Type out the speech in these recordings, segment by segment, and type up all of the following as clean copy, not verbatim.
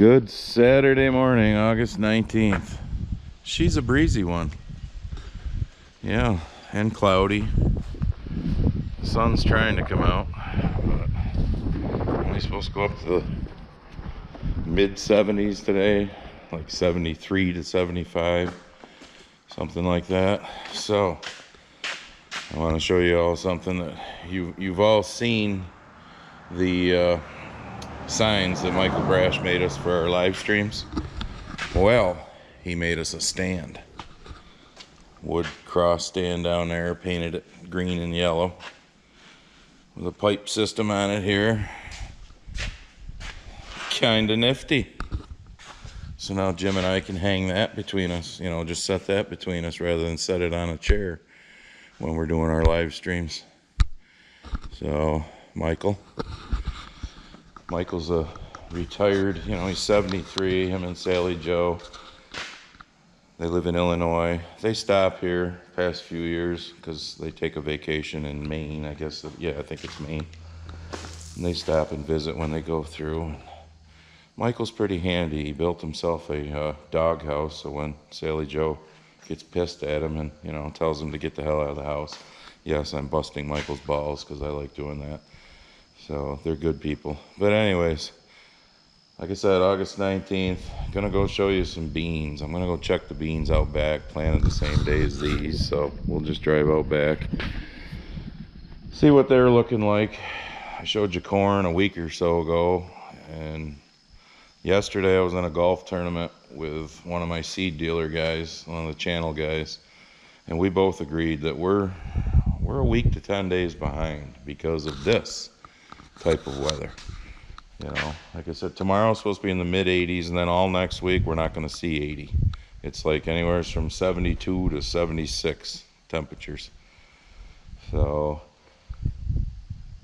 Good Saturday morning, August 19th. She's a breezy one. Yeah, and cloudy. The sun's trying to come out, but only supposed to go up to the mid 70s today, like 73 to 75, something like that. So I want to show you all something that you've all seen, the signs that Michael Brash made us for our live streams. Well, he made us a stand, wood cross stand down there, painted it green and yellow with a pipe system on it here. Kinda nifty. So now Jim and I can hang that between us, you know, just set that between us rather than set it on a chair when we're doing our live streams. So Michael's a retired, you know, he's 73, him and Sally Joe. They live in Illinois. They stop here past few years because they take a vacation in Maine, I guess. Yeah, I think it's Maine. And they stop and visit when they go through. Michael's pretty handy. He built himself a dog house, so when Sally Joe gets pissed at him and, you know, tells him to get the hell out of the house. Yes, I'm busting Michael's balls because I like doing that. So they're good people. But anyways, like I said, August 19th, gonna go show you some beans. I'm gonna go check the beans out back, planted the same day as these, so we'll just drive out back, see what they're looking like. I showed you corn a week or so ago, and yesterday I was in a golf tournament with one of my seed dealer guys, one of the channel guys, and we both agreed that we're a week to 10 days behind because of this type of weather. You know, like I said, tomorrow's supposed to be in the mid 80s, and then all next week we're not going to see 80. It's like anywhere from 72 to 76 temperatures. So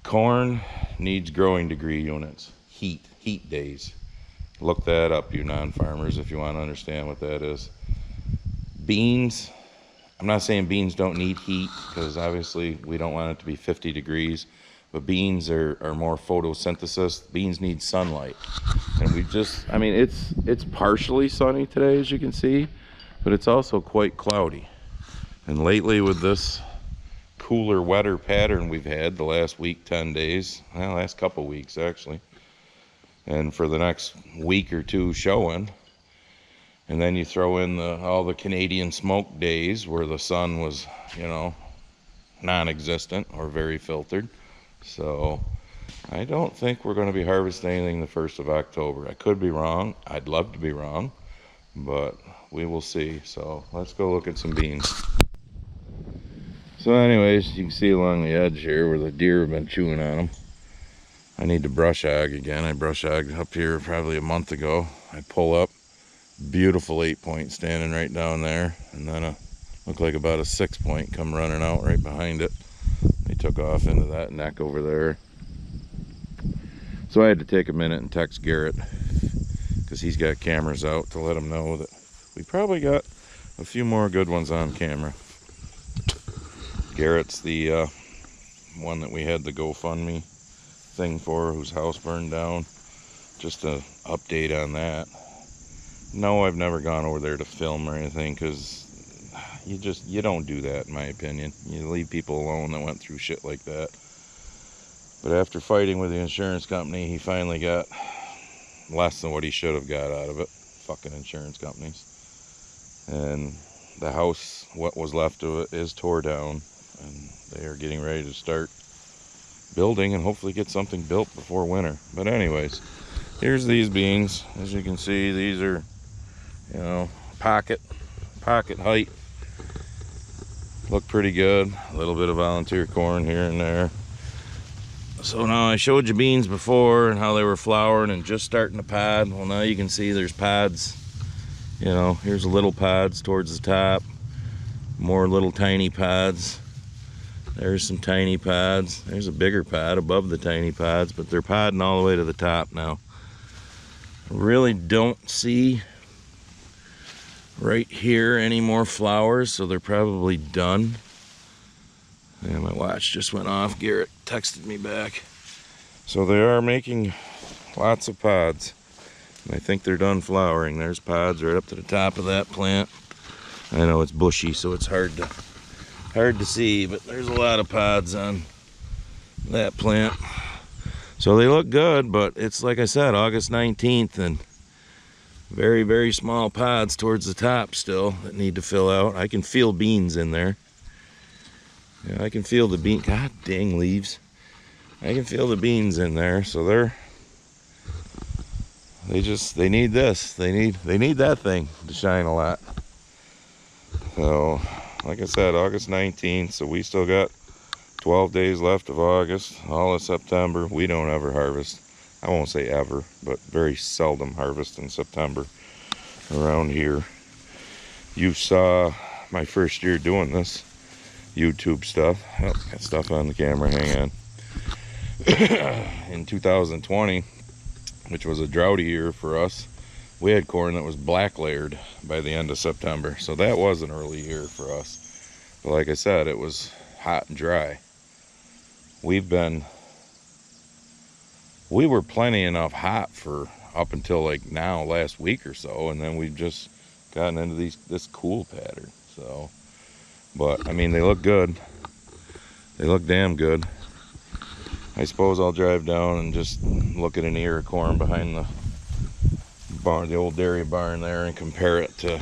corn needs growing degree units, heat days. Look that up, you non-farmers, if you want to understand what that is. Beans, I'm not saying beans don't need heat, because obviously we don't want it to be 50 degrees. But beans are more photosynthesis. Beans need sunlight. And I mean, it's partially sunny today, as you can see, but it's also quite cloudy. And lately with this cooler, wetter pattern we've had the last week, 10 days, well, last couple weeks actually, and for the next week or two showing, and then you throw in all the Canadian smoke days where the sun was, you know, non-existent or very filtered. So I don't think we're going to be harvesting anything the 1st of October. I could be wrong. I'd love to be wrong, but we will see. So let's go look at some beans. So anyways, you can see along the edge here where the deer have been chewing on them. I need to brush hog again. I brush hogged up here probably a month ago. I pull up, beautiful 8-point standing right down there, and then looked like about a 6-point come running out right behind it. They took off into that neck over there. So I had to take a minute and text Garrett, because he's got cameras out, to let him know that we probably got a few more good ones on camera. Garrett's the one that we had the GoFundMe thing for, whose house burned down. Just an update on that. No, I've never gone over there to film or anything, because you don't do that, in my opinion. You leave people alone that went through shit like that. But after fighting with the insurance company, he finally got less than what he should have got out of it. Fucking insurance companies. And the house, what was left of it, is tore down, and they are getting ready to start building and hopefully get something built before winter. But anyways, here's these beans. As you can see, these are, you know, pocket height. Look pretty good. A little bit of volunteer corn here and there. So now I showed you beans before and how they were flowering and just starting to pod. Well, now you can see there's pods. You know, here's little pods towards the top. More little tiny pods. There's some tiny pods. There's a bigger pod above the tiny pods, but they're podding all the way to the top now. I really don't see right here any more flowers, so they're probably done. And my watch just went off. Garrett texted me back. So they are making lots of pods. I think they're done flowering. There's pods right up to the top of that plant. I know it's bushy, so it's hard to see, but there's a lot of pods on that plant. So they look good, but it's like I said, August 19th, and very, very small pods towards the top still that need to fill out. I can feel beans in there. Yeah, I can feel the bean. God dang leaves. I can feel the beans in there, so they need this. They need that thing to shine a lot. So, like I said, August 19th, so we still got 12 days left of August, all of September. We don't ever harvest. I won't say ever, but very seldom harvest in September around here. You saw my first year doing this YouTube stuff. Oh, got stuff on the camera, hang on. In 2020, which was a droughty year for us, we had corn that was black layered by the end of September. So that was an early year for us. But like I said, it was hot and dry. We were plenty enough hot for up until like now, last week or so, and then we've just gotten into this cool pattern. So, but I mean, they look good. They look damn good. I suppose I'll drive down and just look at an ear of corn behind the barn, the old dairy barn there, and compare it to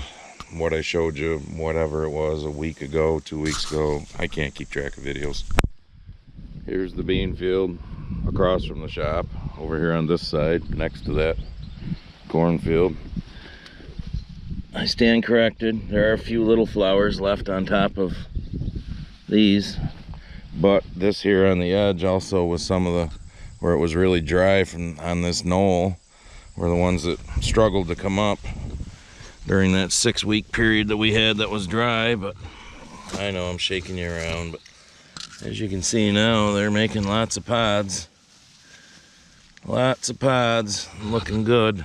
what I showed you, whatever it was, a week ago, 2 weeks ago. I can't keep track of videos. Here's the bean field across from the shop, over here on this side, next to that cornfield. I stand corrected. There are a few little flowers left on top of these, but this here on the edge also was some of the, where it was really dry from on this knoll, were the ones that struggled to come up during that 6-week period that we had that was dry. But I know I'm shaking you around, but as you can see now, they're making lots of pods. Lots of pods, looking good.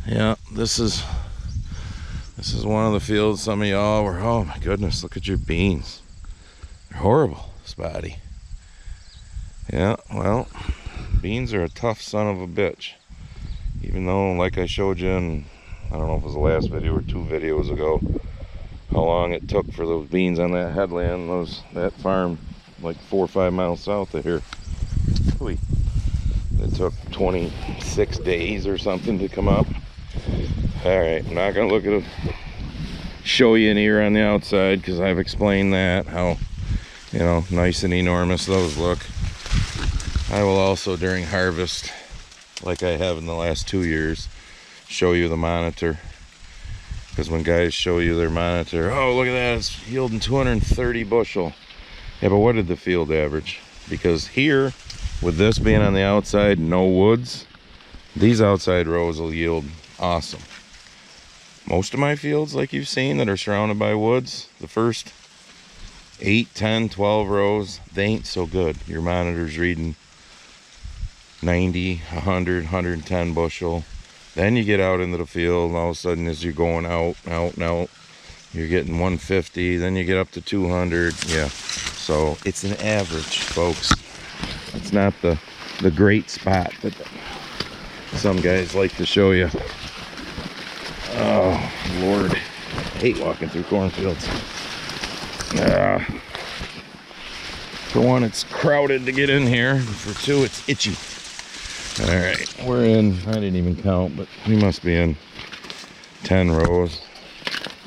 Yeah, this is one of the fields some of y'all were, oh my goodness, look at your beans. They're horrible, spotty. Yeah, well, beans are a tough son of a bitch. Even though, like I showed you in, I don't know if it was the last video or 2 videos ago, how long it took for those beans on that headland, that farm, like 4 or 5 miles south of here. It took 26 days or something to come up. All right, I'm not gonna look at it, show you an ear on the outside, because I've explained that, how, you know, nice and enormous those look. I will also, during harvest, like I have in the last 2 years, show you the monitor. Because when guys show you their monitor, oh, look at that, it's yielding 230 bushel. Yeah, but what did the field average? Because here, with this being on the outside, no woods, these outside rows will yield awesome. Most of my fields, like you've seen, that are surrounded by woods, the first 8, 10, 12 rows, they ain't so good. Your monitor's reading 90, 100, 110 bushel. Then you get out into the field, and all of a sudden, as you're going out, you're getting 150, then you get up to 200. Yeah, so it's an average, folks. It's not the great spot that some guys like to show you. Oh, Lord. I hate walking through cornfields. For one, it's crowded to get in here. For two, it's itchy. All right, we're in, I didn't even count, but we must be in 10 rows.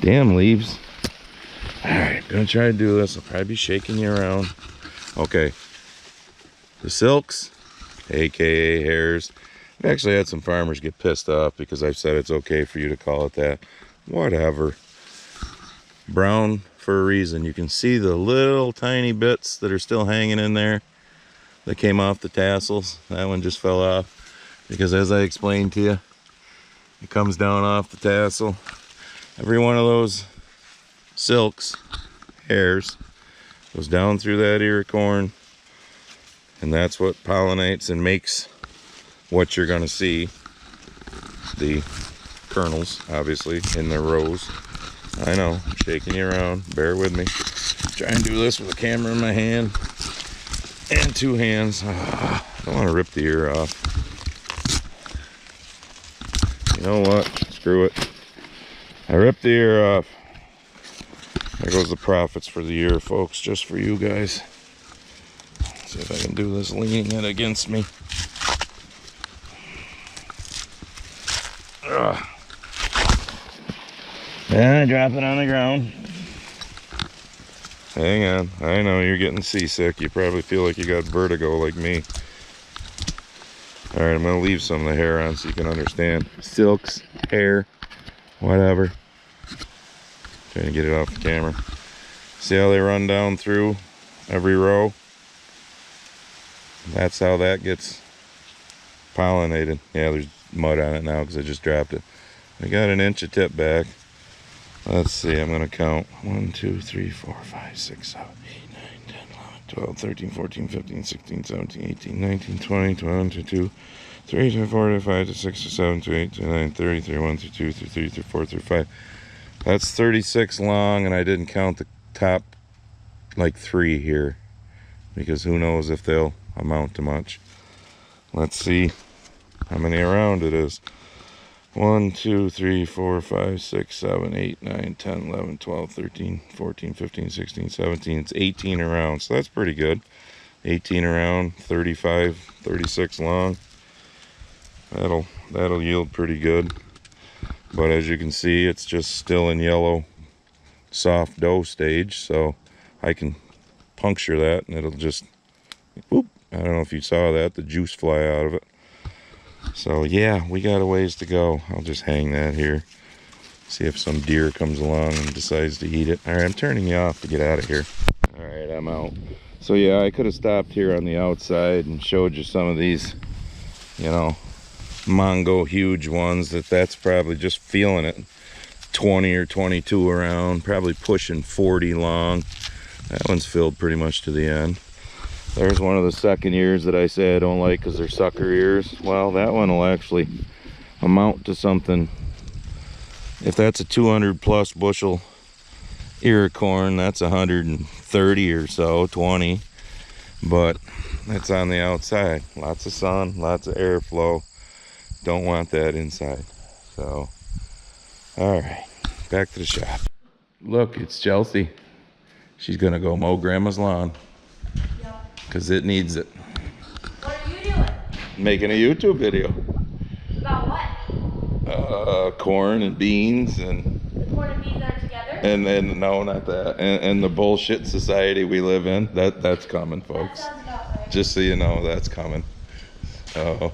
Damn leaves. All right, gonna try to do this. I'll probably be shaking you around. Okay, the silks, AKA hairs. I've actually had some farmers get pissed off because I've said it's okay for you to call it that. Whatever. Brown for a reason. You can see the little tiny bits that are still hanging in there that came off the tassels. That one just fell off because, as I explained to you, it comes down off the tassel. Every one of those silks, hairs, goes down through that ear of corn, and that's what pollinates and makes what you're going to see, the kernels, obviously, in their rows. I know, I'm shaking you around, bear with me. Try and do this with a camera in my hand and 2 hands. I don't want to rip the ear off. You know what? Screw it. I ripped the ear off. There goes the profits for the year, folks, just for you guys. See if I can do this leaning it against me. And drop it on the ground. Hang on. I know you're getting seasick. You probably feel like you got vertigo like me. Alright, I'm going to leave some of the hair on so you can understand. Silks, hair, whatever. Trying to get it off the camera. See how they run down through every row? That's how that gets pollinated. Yeah, there's mud on it now because I just dropped it. I got an inch of tip back. Let's see, I'm going to count. 1, 2, 3, 4, 5, 6, 7, 8, 9, 10, 11, 12, 13, 14, 15, 16, 17, 18, 19, 20, 21, 22, 23, 24, 25, 26, 27, 28, 29, 30, 31, 32, 33, 34, 35. That's 36 long, and I didn't count the top like 3 here because who knows if they'll amount to much. Let's see how many around it is. 1, 2, 3, 4, 5, 6, 7, 8, 9, 10, 11, 12, 13, 14, 15, 16, 17. It's 18 around, so that's pretty good. 18 around, 35, 36 long. That'll yield pretty good. But as you can see, it's just still in yellow soft dough stage, so I can puncture that and it'll just, whoop, I don't know if you saw that, the juice fly out of it. So yeah, we got a ways to go. I'll just hang that here. See if some deer comes along and decides to eat it. All right, I'm turning you off to get out of here. All right, I'm out. So yeah, I could have stopped here on the outside and showed you some of these, you know, Mongo huge ones. That's probably just feeling it. 20 or 22 around, probably pushing 40 long. That one's filled pretty much to the end. There's one of the second ears that I say I don't like because they're sucker ears. Well, that one will actually amount to something. If that's a 200 plus bushel ear of corn, that's 130 or so, 20. But that's on the outside. Lots of sun, lots of airflow. Don't want that inside. So, all right, back to the shop. Look, it's Chelsea. She's gonna go mow Grandma's lawn. Because it needs it. What are you doing? Making a YouTube video. About what? Corn and beans and... The corn and beans are together? And then, no, not that. And the bullshit society we live in. That's coming, folks. That sounds about right. Just so you know, that's coming. Oh.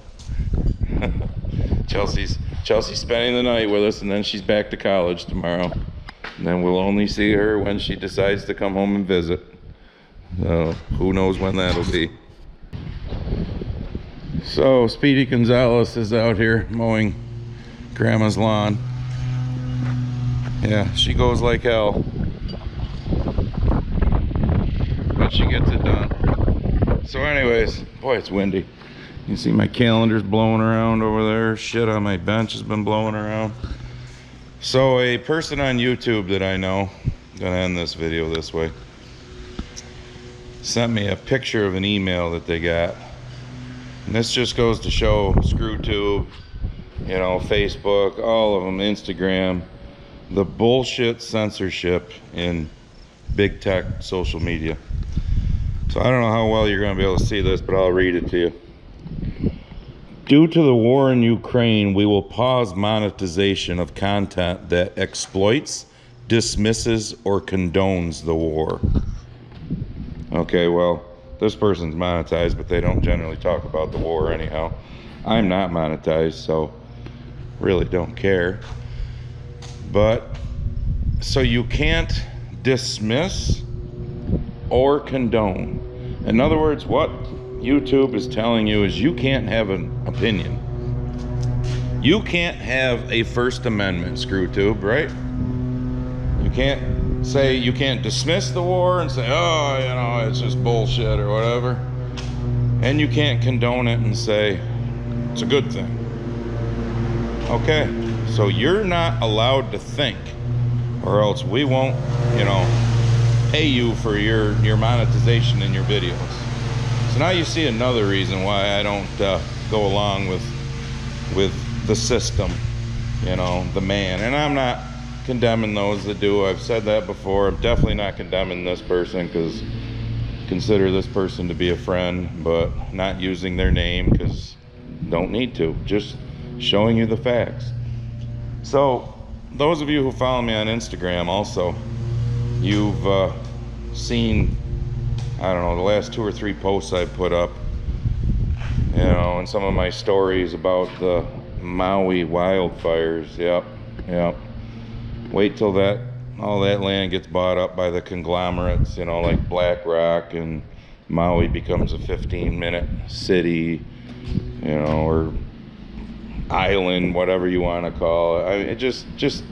Chelsea's spending the night with us, and then she's back to college tomorrow. And then we'll only see her when she decides to come home and visit. Who knows when that'll be. So Speedy Gonzalez is out here mowing Grandma's lawn. Yeah, she goes like hell, but she gets it done. So anyways, boy, it's windy. You can see my calendar's blowing around over there. Shit on my bench has been blowing around. So a person on YouTube that I know, I'm gonna end this video this way, sent me a picture of an email that they got. And this just goes to show ScrewTube, you know, Facebook, all of them, Instagram, the bullshit censorship in big tech social media. So I don't know how well you're going to be able to see this, but I'll read it to you. Due to the war in Ukraine, we will pause monetization of content that exploits, dismisses, or condones the war. Okay, well, this person's monetized, but they don't generally talk about the war anyhow. I'm not monetized, so really don't care. But, so you can't dismiss or condone. In other words, what YouTube is telling you is you can't have an opinion. You can't have a First Amendment, ScrewTube, right? You can't say, you can't dismiss the war and say, oh, you know, it's just bullshit or whatever. And you can't condone it and say, it's a good thing. Okay, so you're not allowed to think, or else we won't, you know, pay you for your monetization in your videos. So now you see another reason why I don't go along with the system. you know, the man. And I'm not condemning those that do. I've said that before. I'm definitely not condemning this person, because consider this person to be a friend, but not using their name because don't need to. Just showing you the facts. So those of you who follow me on Instagram also, you've seen, I don't know, the last 2 or 3 posts I've put up, you know, and some of my stories about the Maui wildfires. Yep. Wait till all that land gets bought up by the conglomerates, you know, like BlackRock, and Maui becomes a 15-minute city, you know, or island, whatever you want to call it. I mean, just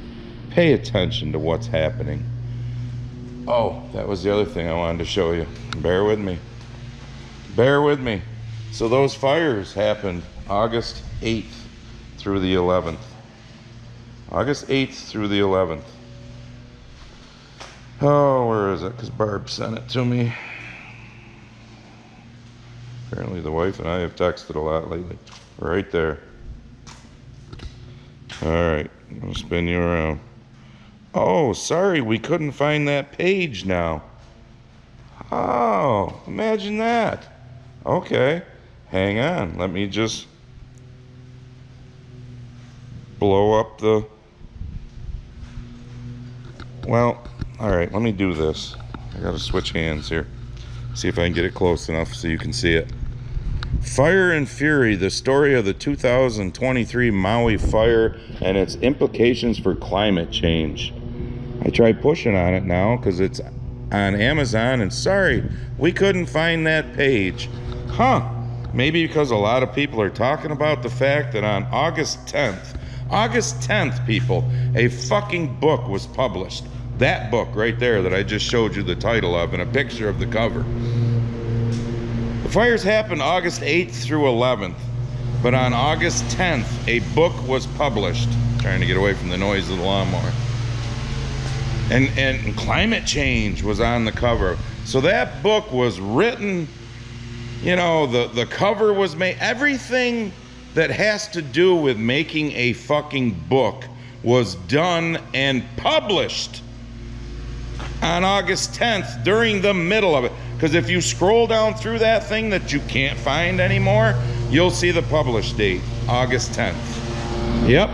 pay attention to what's happening. Oh, that was the other thing I wanted to show you. Bear with me. So those fires happened August 8th through the 11th. August 8th through the 11th. Oh, where is it? Because Barb sent it to me. Apparently the wife and I have texted a lot lately. Right there. All right, I'm gonna spin you around. Oh, sorry, we couldn't find that page now. Oh, imagine that. Okay, hang on. Let me just blow up the... Well, all right, let me do this. I gotta switch hands here. See if I can get it close enough so you can see it. Fire and Fury, the story of the 2023 Maui fire and its implications for climate change. I tried pushing on it now because it's on Amazon, and sorry, we couldn't find that page. Maybe because a lot of people are talking about the fact that on August 10th, people, a fucking book was published. That book right there that I just showed you the title of and a picture of the cover. The fires happened August 8th through 11th, but on August 10th, a book was published. Trying to get away from the noise of the lawnmower. And climate change was on the cover. So that book was written, you know, the cover was made. Everything that has to do with making a fucking book was done and published on August 10th during the middle of it. Because if you scroll down through that thing that you can't find anymore, you'll see the published date, August 10th. Yep,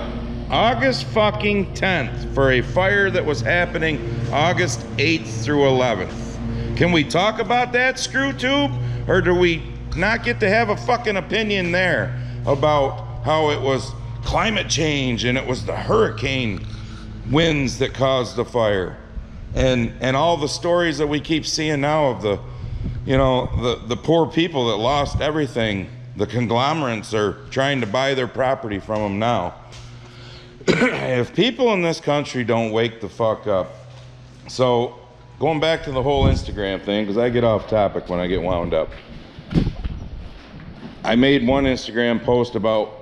August fucking 10th for a fire that was happening August 8th through 11th. Can we talk about that, screw tube? Or do we not get to have a fucking opinion there about how it was climate change and it was the hurricane winds that caused the fire? And all the stories that we keep seeing now of the, you know, the poor people that lost everything. The conglomerates are trying to buy their property from them now. If people in this country don't wake the fuck up. So going back to the whole Instagram thing, because I get off topic when I get wound up. I made one Instagram post about,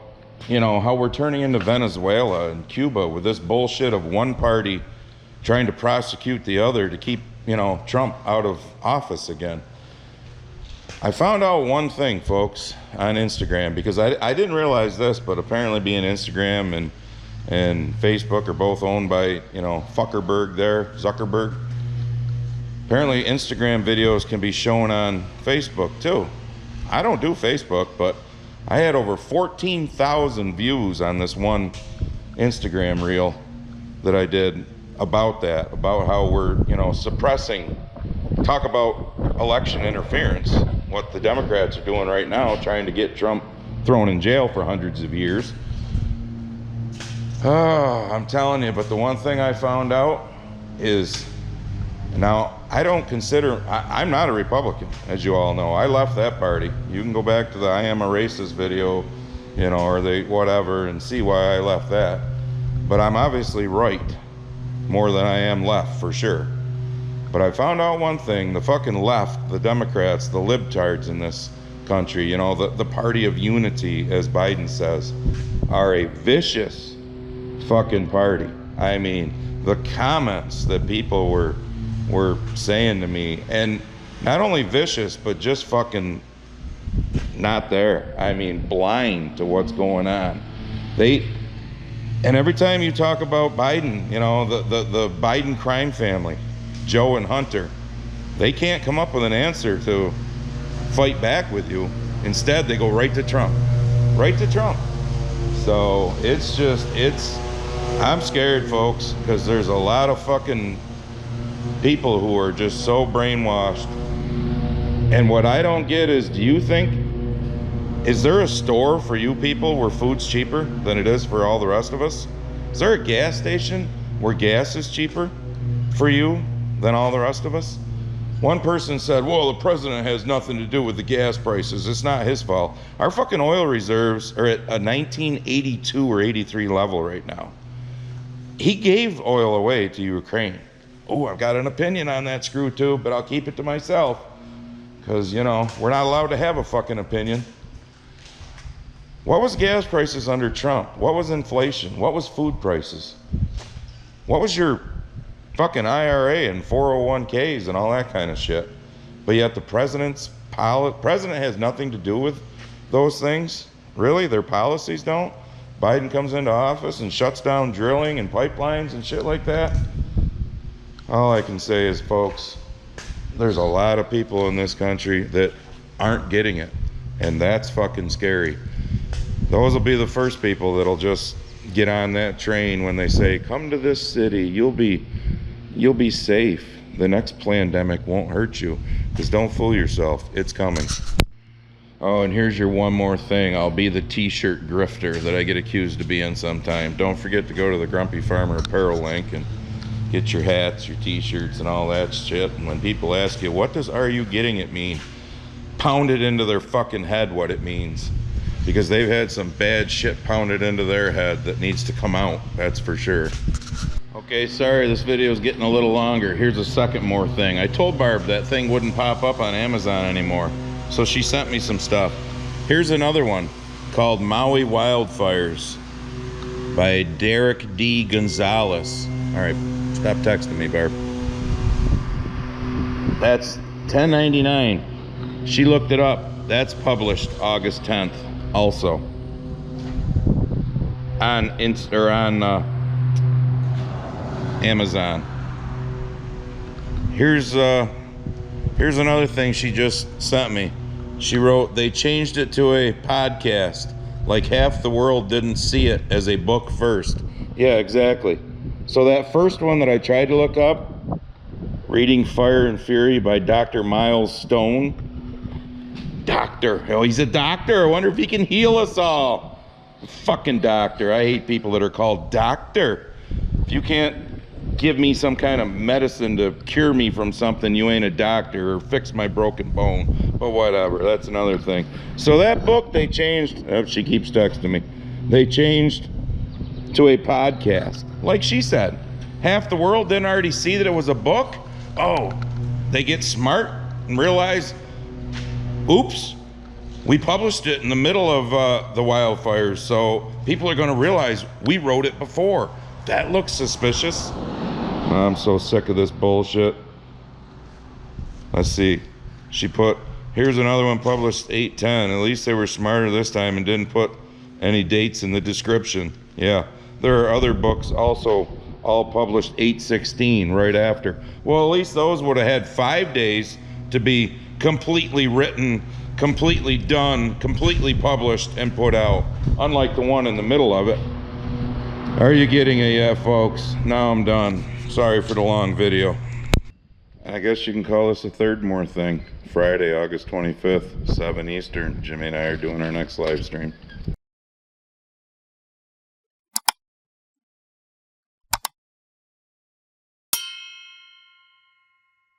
you know, how we're turning into Venezuela and Cuba with this bullshit of one party trying to prosecute the other to keep, you know, Trump out of office again. I found out one thing, folks, on Instagram, because I didn't realize this, but apparently being Instagram and Facebook are both owned by, you know, Fuckerberg there, Zuckerberg. Apparently Instagram videos can be shown on Facebook too. I don't do Facebook, but I had over 14,000 views on this one Instagram reel that I did about that, about how we're, you know, suppressing, talk about election interference, what the Democrats are doing right now, trying to get Trump thrown in jail for hundreds of years. Oh, I'm telling you, but the one thing I found out is, now, I don't consider, I'm not a Republican, as you all know. I left that party. You can go back to the I Am a Racist video, you know, or the whatever, and see why I left that. But I'm obviously right, more than I am left, for sure. But I found out one thing, the fucking left, the Democrats, the libtards in this country, you know, the party of unity, as Biden says, are a vicious fucking party. I mean, the comments that people were saying to me, and not only vicious, but just fucking not there. I mean, blind to what's going on. And every time you talk about Biden, you know, the Biden crime family, Joe and Hunter, they can't come up with an answer to fight back with you. Instead, they go right to Trump. Right to Trump. So I'm scared, folks, because there's a lot of fucking people who are just so brainwashed. And what I don't get is, is there a store for you people where food's cheaper than it is for all the rest of us? Is there a gas station where gas is cheaper for you than all the rest of us? One person said, well, the president has nothing to do with the gas prices. It's not his fault. Our fucking oil reserves are at a 1982 or 83 level right now. He gave oil away to Ukraine. Oh, I've got an opinion on that screw too, but I'll keep it to myself. Because, you know, we're not allowed to have a fucking opinion. What was gas prices under Trump? What was inflation? What was food prices? What was your fucking IRA and 401ks and all that kind of shit? But yet the president has nothing to do with those things? Really? Their policies don't? Biden comes into office and shuts down drilling and pipelines and shit like that? All I can say is, folks, there's a lot of people in this country that aren't getting it. And that's fucking scary. Those will be the first people that'll just get on that train when they say, come to this city, you'll be safe. The next pandemic won't hurt you. Just don't fool yourself. It's coming. Oh, and here's your one more thing. I'll be the t-shirt grifter that I get accused of being sometime. Don't forget to go to the Grumpy Farmer apparel link and get your hats, your t-shirts, and all that shit. And when people ask you, what does "are you getting it" mean? Pound it into their fucking head what it means. Because they've had some bad shit pounded into their head that needs to come out, that's for sure. Okay, sorry, this video is getting a little longer. Here's a second more thing. I told Barb that thing wouldn't pop up on Amazon anymore, so she sent me some stuff. Here's another one called Maui Wildfires by Derek D. Gonzalez. All right, stop texting me, Barb. That's $10.99. She looked it up. That's published August 10th. Also on Amazon. Here's another thing she just sent me. She wrote, they changed it to a podcast, like half the world didn't see it as a book first. Yeah, exactly. So that first one that I tried to look up, Reading Fire and Fury by Dr. Miles Stone. Doctor. Oh, he's a doctor. I wonder if he can heal us all. Fucking doctor. I hate people that are called doctor. If you can't give me some kind of medicine to cure me from something, you ain't a doctor, or fix my broken bone. But whatever, that's another thing. So that book they changed, oh, she keeps texting me. They changed to a podcast. Like she said, half the world didn't already see that it was a book. Oh, they get smart and realize, oops, we published it in the middle of the wildfires, so people are going to realize we wrote it before. That looks suspicious. I'm so sick of this bullshit. Let's see. She put, here's another one published 8/10. At least they were smarter this time and didn't put any dates in the description. Yeah, there are other books also all published 8/16 right after. Well, at least those would have had 5 days to be completely written, completely done, completely published and put out, unlike the one in the middle of it. Are you getting it yet, folks? Now I'm done. Sorry for the long video. I guess you can call this a third more thing. Friday, August 25th, 7 Eastern. Jimmy and I are doing our next live stream.